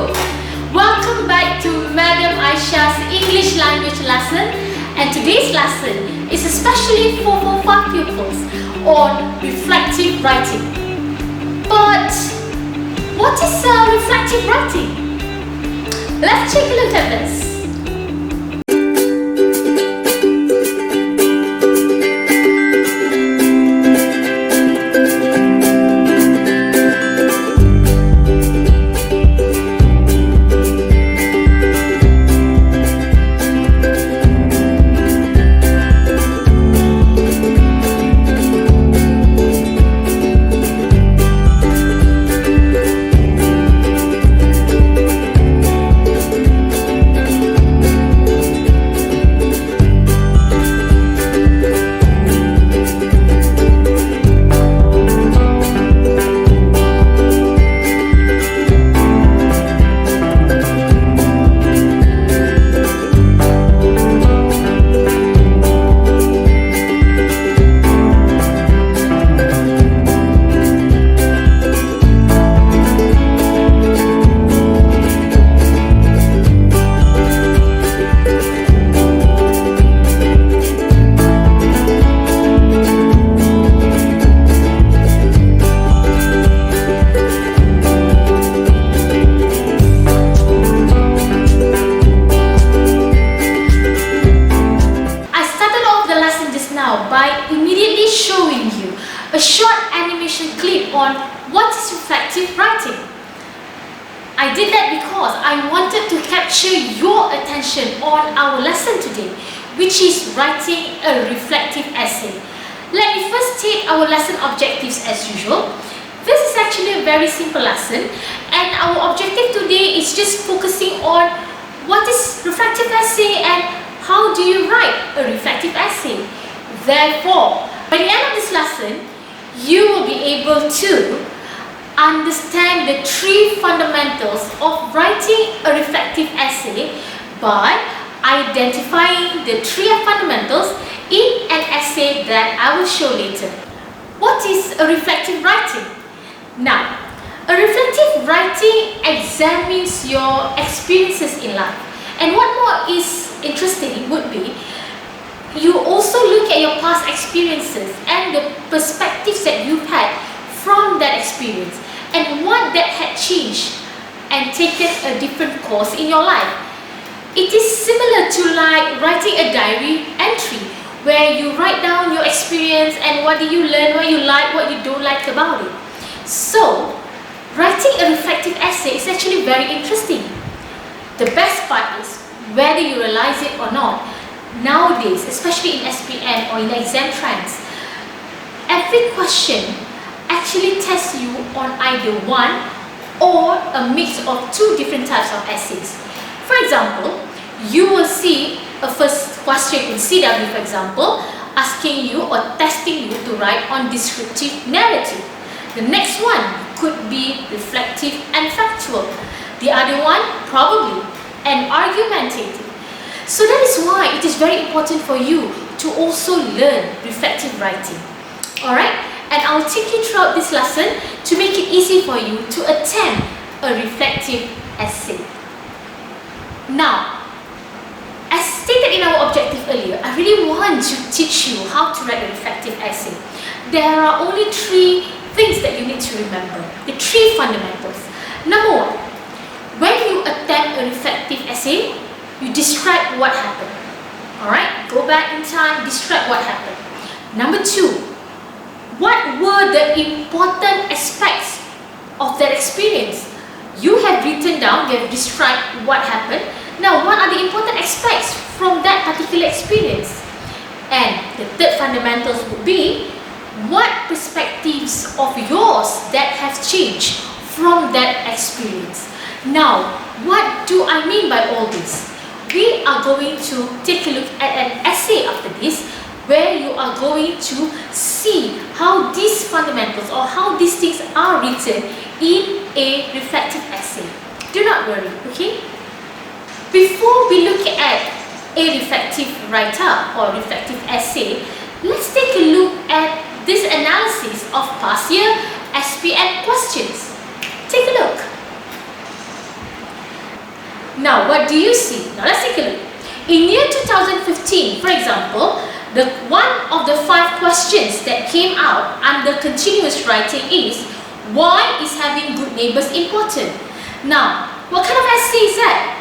you? Welcome back to Madam Aisha's English language lesson, and today's lesson is especially for pupils on reflective writing. But what is reflective writing? Let's take a look at this. By immediately showing you a short animation clip on what is reflective writing. I did that because I wanted to capture your attention on our lesson today, which is writing a reflective essay. Let me first state our lesson objectives as usual. This is actually a very simple lesson, and our objective today is just focusing on what is reflective essay and how do you write a reflective essay. Therefore, by the end of this lesson, you will be able to understand the three fundamentals of writing a reflective essay by identifying the three fundamentals in an essay that I will show later. What is a reflective writing? Now, a reflective writing examines your experiences in life. And what more is interesting would be you also look at your past experiences and the perspectives that you've had from that experience and what that had changed and taken a different course in your life. It is similar to like writing a diary entry where you write down your experience and what did you learn, what you like, what you don't like about it. So, writing a reflective essay is actually very interesting. The best part is whether you realize it or not. Nowadays, especially in SPM or in exam trends, every question actually tests you on either one or a mix of two different types of essays. For example, you will see a first question in CW, for example, asking you or testing you to write on descriptive narrative. The next one could be reflective and factual. The other one, probably, and argumentative. So that is why it is very important for you to also learn reflective writing. Alright? And I'll take you throughout this lesson to make it easy for you to attempt a reflective essay. Now, as stated in our objective earlier, I really want to teach you how to write a reflective essay. There are only three things that you need to remember. The three fundamentals. Number one, when you attempt a reflective essay, you describe what happened. Alright? Go back in time, describe what happened. Number two, what were the important aspects of that experience? You have written down, you have described what happened. Now, what are the important aspects from that particular experience? And the third fundamentals would be, what perspectives of yours that have changed from that experience? Now, what do I mean by all this? We are going to take a look at an essay after this where you are going to see how these fundamentals or how these things are written in a reflective essay. Do not worry, okay? Before we look at a reflective write-up or reflective essay, let's take a look at this analysis of past year SPM questions. Take a look. Now, what do you see? Now, let's take a look. In year 2015, for example, one of the 5 questions that came out under continuous writing is, why is having good neighbors important? Now, what kind of essay is that?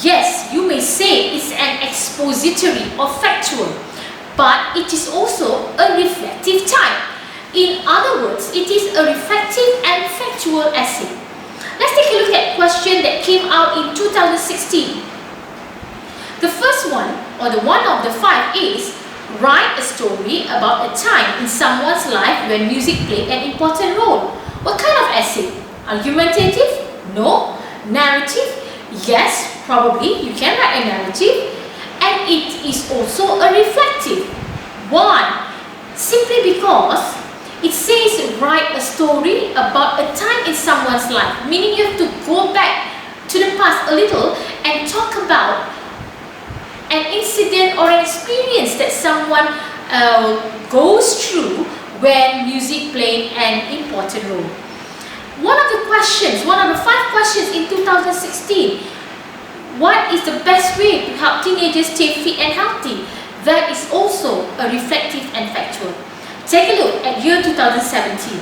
Yes, you may say it's an expository or factual, but it is also a reflective type. In other words, it is a reflective and factual essay. Let's take a look at a question that came out in 2016. The first one, or the one of the 5, is write a story about a time in someone's life when music played an important role. What kind of essay? Argumentative? No. Narrative? Yes, probably you can write a narrative. And it is also a reflective. Why? Simply because it says write a story about a time in someone's life, meaning you have to go back to the past a little and talk about an incident or an experience that someone goes through when music played an important role. One of the 5 questions in 2016, what is the best way to help teenagers stay fit and healthy? That is also a reflective and factual. Take a look at year 2017.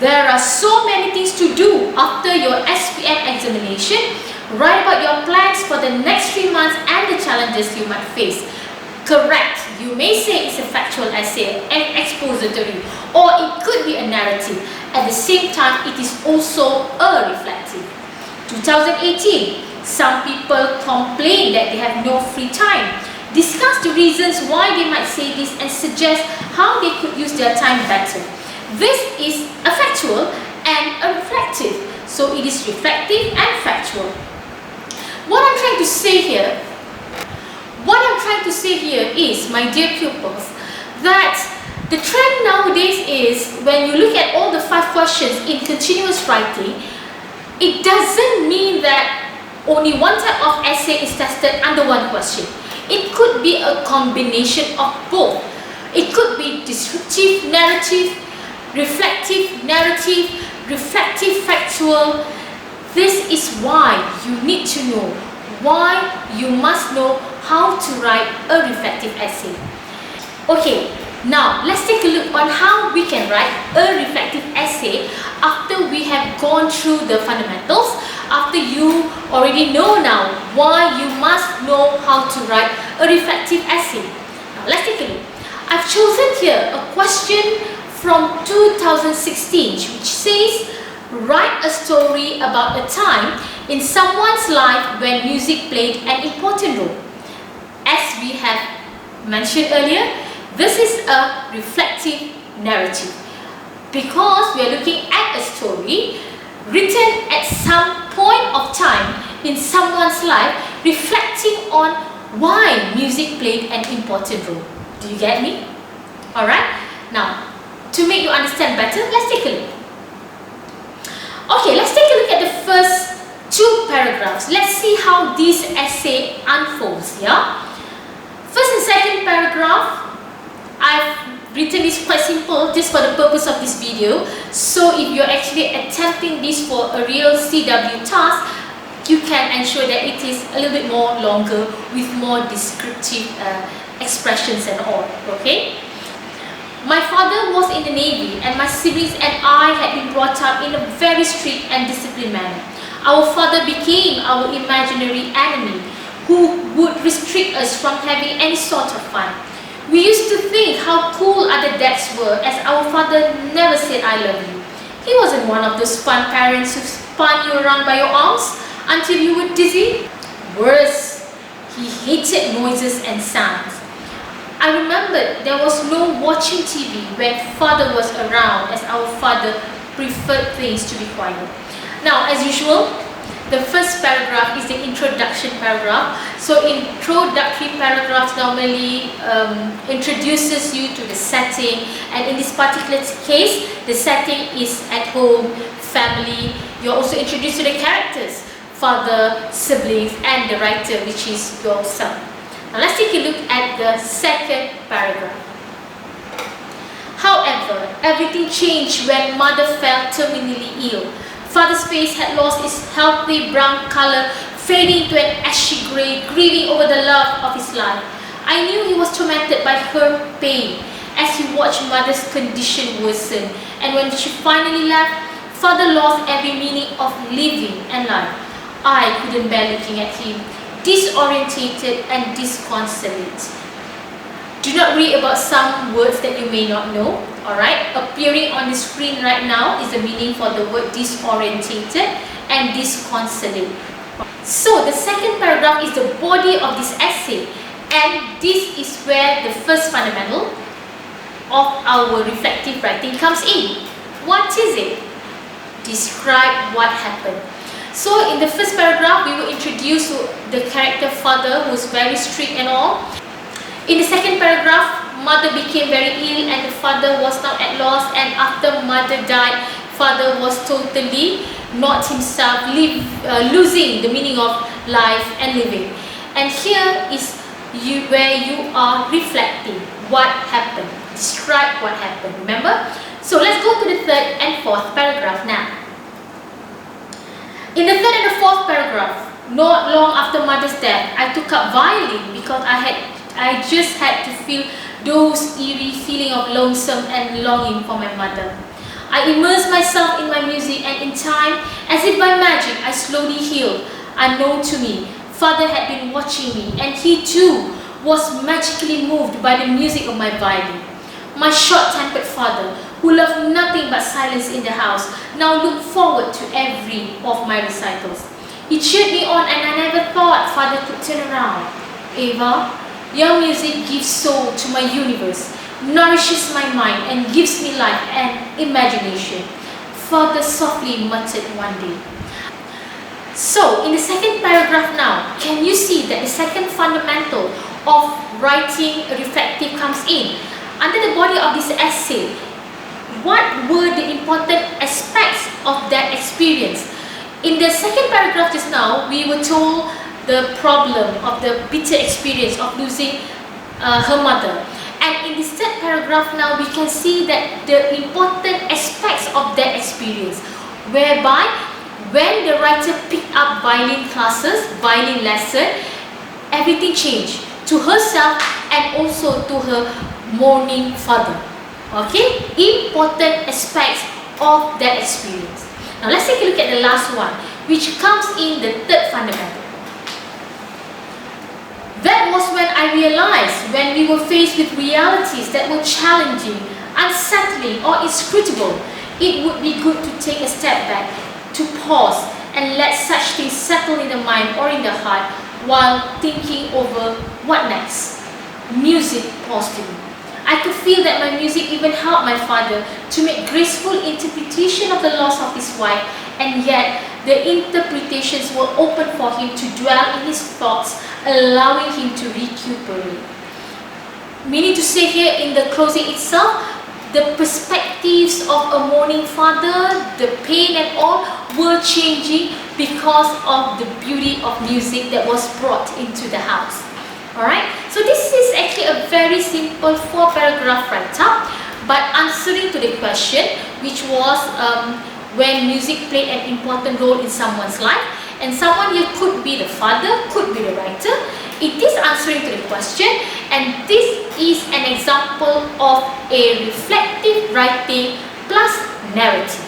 There are so many things to do after your SPM examination. Write about your plans for the next 3 months and the challenges you might face. Correct, you may say it's a factual essay, an expository, or it could be a narrative. At the same time, it is also a reflective. 2018, some people complain that they have no free time. Discuss the reasons why they might say this and suggest how they could use their time better. This is a factual and a reflective, so it is reflective and factual. What I'm trying to say here is, my dear pupils, that the trend nowadays is, when you look at all the 5 questions in continuous writing, it doesn't mean that only one type of essay is tested under one question. It could be a combination of both. It could be descriptive narrative, reflective narrative, reflective factual. This is why you need to know, why you must know how to write a reflective essay. Okay, now let's take a look on how we can write a reflective essay after we have gone through the fundamentals, after you already know now why you must know how to write a reflective essay. Now let's take a look. I've chosen here a question from 2016 which says, write a story about a time in someone's life when music played an important role. As we have mentioned earlier, this is a reflective narrative because we are looking at a story written at some point of time in someone's life, reflecting on why music played an important role. Do you get me? Alright, now to make you understand better, let's take a look. Okay, let's take a look at the first 2 paragraphs. Let's see how this essay unfolds. Yeah? First and second paragraph, I've written this quite simple just for the purpose of this video. So if you're actually attempting this for a real CW task, you can ensure that it is a little bit more longer with more descriptive expressions and all. Okay? My father was in the Navy and my siblings and I had been brought up in a very strict and disciplined manner. Our father became our imaginary enemy who would restrict us from having any sort of fun. We used to think how cool other dads were, as our father never said I love you. He wasn't one of those fun parents who spun you around by your arms until you were dizzy. Worse, he hated noises and sounds. I remembered there was no watching TV when father was around, as our father preferred things to be quiet. Now, as usual, the first paragraph is the introduction paragraph. So introductory paragraphs normally introduces you to the setting, and in this particular case, the setting is at home, family. You're also introduced to the characters, father, siblings, and the writer, which is yourself. Now let's take a look at the second paragraph. However, everything changed when mother fell terminally ill. Father's face had lost its healthy brown color, fading to an ashy grey, grieving over the love of his life. I knew he was tormented by her pain as he watched mother's condition worsen, and when she finally left, father lost every meaning of living and life. I couldn't bear looking at him, disorientated and disconsolate. Do not read about some words that you may not know. Alright, appearing on the screen right now is the meaning for the word disorientated and disconsolate. So the second paragraph is the body of this essay, and this is where the first fundamental of our reflective writing comes in. What is it? Describe what happened. So in the first paragraph, we were introduced to the character father, who was very strict and all. In the second paragraph, mother became very ill and the father was now at loss, and after mother died, father was totally not himself, losing the meaning of life and living. And here is where you are reflecting what happened. Describe what happened, remember? So let's go to the third and fourth paragraph now. In the third and the fourth paragraph, not long after mother's death, I took up violin because I just had to feel those eerie feeling of lonesome and longing for my mother. I immersed myself in my music, and in time, as if by magic, I slowly healed. Unknown to me, father had been watching me, and he too was magically moved by the music of my violin. My short-tempered father, who loved nothing but silence in the house, now looked forward to every of my recitals. He cheered me on, and I never thought father could turn around. Eva, your music gives soul to my universe, nourishes my mind, and gives me life and imagination, father softly muttered one day. So, in the second paragraph now, can you see that the second fundamental of writing reflective comes in? Under the body of this essay, what were the important aspects of that experience? In the second paragraph just now, we were told the problem of the bitter experience of losing her mother. And in this third paragraph now, we can see that the important aspects of that experience, whereby when the writer picked up violin classes, violin lesson, everything changed to herself and also to her mourning father. Okay, important aspects of that experience. Now let's take a look at the last one, which comes in the third fundamental. That was when I realized, when we were faced with realities that were challenging, unsettling or inscrutable, it would be good to take a step back, to pause and let such things settle in the mind or in the heart while thinking over what next. Music paused to me. I could feel that my music even helped my father to make graceful interpretation of the loss of his wife, and yet the interpretations were open for him to dwell in his thoughts, allowing him to recuperate. Meaning to say here in the closing itself, the perspectives of a mourning father, the pain and all were changing because of the beauty of music that was brought into the house. Alright, so this is actually a very simple 4-paragraph write-up, but answering to the question, which was when music played an important role in someone's life, and someone here could be the father, could be the writer. It is answering to the question, and this is an example of a reflective writing plus narrative.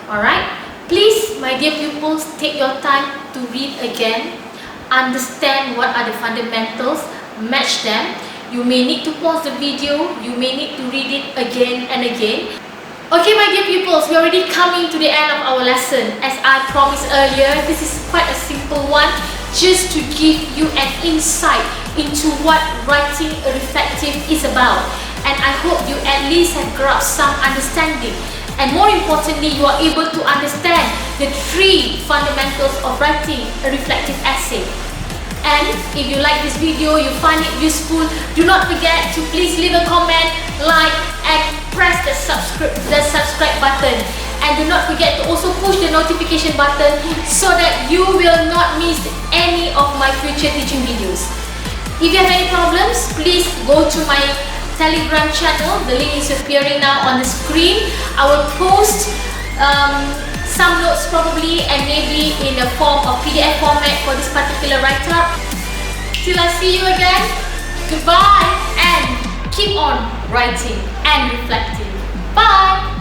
Alright, please, my dear pupils, take your time to read again, understand what are the fundamentals, match them. You may need to pause the video, you may need to read it again and again. Okay, my dear pupils, we're already coming to the end of our lesson. As I promised earlier, this is quite a simple one, just to give you an insight into what writing a reflective is about. And I hope you at least have grasped some understanding. And more importantly, you are able to understand the 3 fundamentals of writing a reflective essay. And if you like this video, you find it useful, do not forget to please leave a comment, like, and press the subscribe button. And do not forget to also push the notification button so that you will not miss any of my future teaching videos. If you have any problems, please go to my Telegram channel. The link is appearing now on the screen. I will post some notes probably, and maybe in a form of PDF format for this particular write-up. Till I see you again, goodbye, and keep on writing and reflecting. Bye!